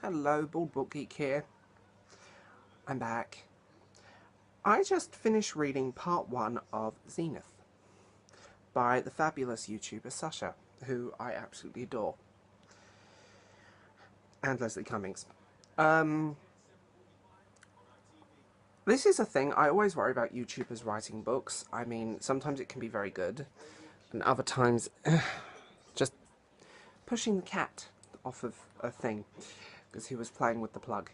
Hello, Bald Book Geek here. I'm back. I just finished reading part 1 of Zenith by the fabulous YouTuber Sasha, who I absolutely adore. And Leslie Cummings. This is a thing, I always worry about YouTubers writing books. I mean, sometimes it can be very good, and other times, just pushing the cat off of a thing, because he was playing with the plug.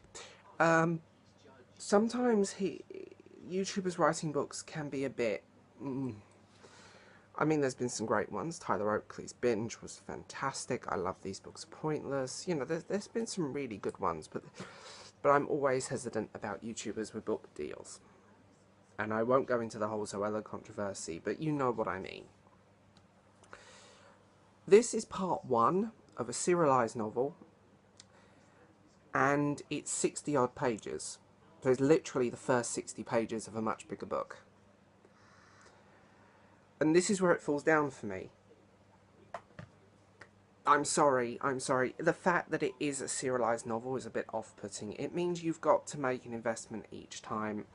Sometimes YouTubers writing books can be a bit... I mean, there's been some great ones. Tyler Oakley's Binge was fantastic. I love These Books Are Pointless. You know, there's been some really good ones, but I'm always hesitant about YouTubers with book deals. And I won't go into the whole Zoella controversy, but you know what I mean. This is part 1 of a serialized novel, and it's 60-odd pages. So it's literally the first 60 pages of a much bigger book. And this is where it falls down for me. I'm sorry. The fact that it is a serialized novel is a bit off-putting. It means you've got to make an investment each time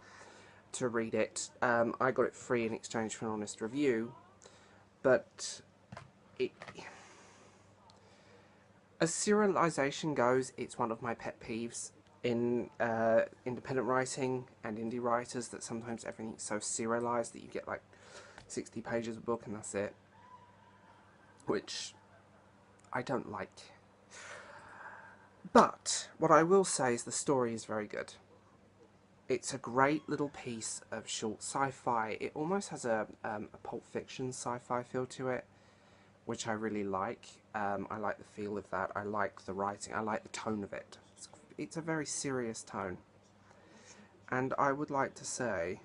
to read it. I got it free in exchange for an honest review, but as serialization goes, it's one of my pet peeves in independent writing and indie writers, that sometimes everything's so serialized that you get like 60 pages of book and that's it, which I don't like. But what I will say is the story is very good. It's a great little piece of short sci-fi. It almost has a Pulp Fiction sci-fi feel to it, which I really like. I like the feel of that. I like the writing. I like the tone of it. It's a very serious tone. And I would like to say,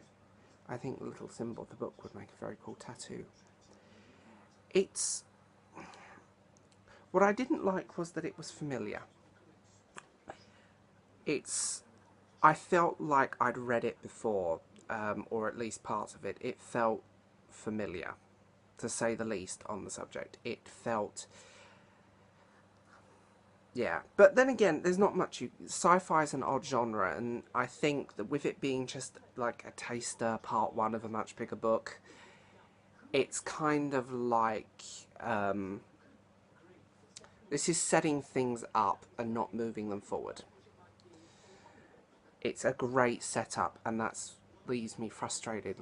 I think the little symbol of the book would make a very cool tattoo. What I didn't like was that it was familiar. I felt like I'd read it before, or at least parts of it. It felt familiar, to say the least, on the subject. It felt... yeah, but then again, there's not much... Sci-fi is an odd genre, and I think that with it being just like a taster, part 1 of a much bigger book, it's kind of like... this is setting things up and not moving them forward. It's a great setup, and that's leaves me frustrated,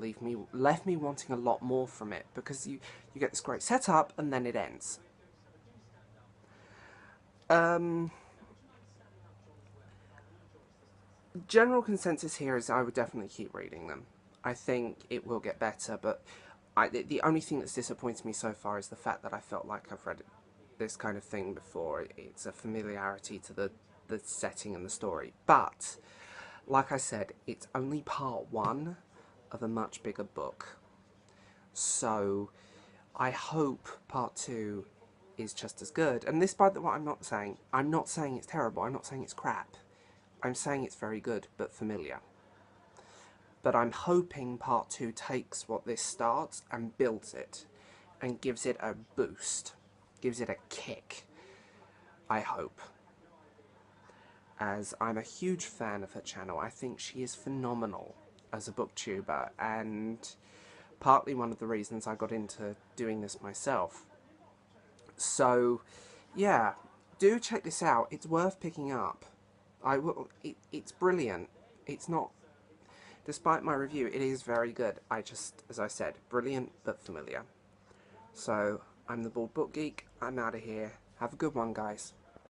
left me wanting a lot more from it, because you get this great setup and then it ends. General consensus here is I would definitely keep reading them. I think it will get better, but the only thing that's disappointed me so far is the fact that I felt like I've read this kind of thing before. It's a familiarity to the setting and the story. But, like I said, it's only part 1 of a much bigger book. So, I hope part 2 is just as good. And this, by the way, I'm not saying it's terrible, I'm not saying it's crap. I'm saying it's very good, but familiar. But I'm hoping part 2 takes what this starts and builds it, and gives it a boost, gives it a kick, I hope. As I'm a huge fan of her channel. I think she is phenomenal as a booktuber, and partly one of the reasons I got into doing this myself. So, yeah, do check this out. It's worth picking up. It's brilliant. It's not... Despite my review, it is very good. As I said, brilliant but familiar. So, I'm the Bald Book Geek. I'm out of here. Have a good one, guys.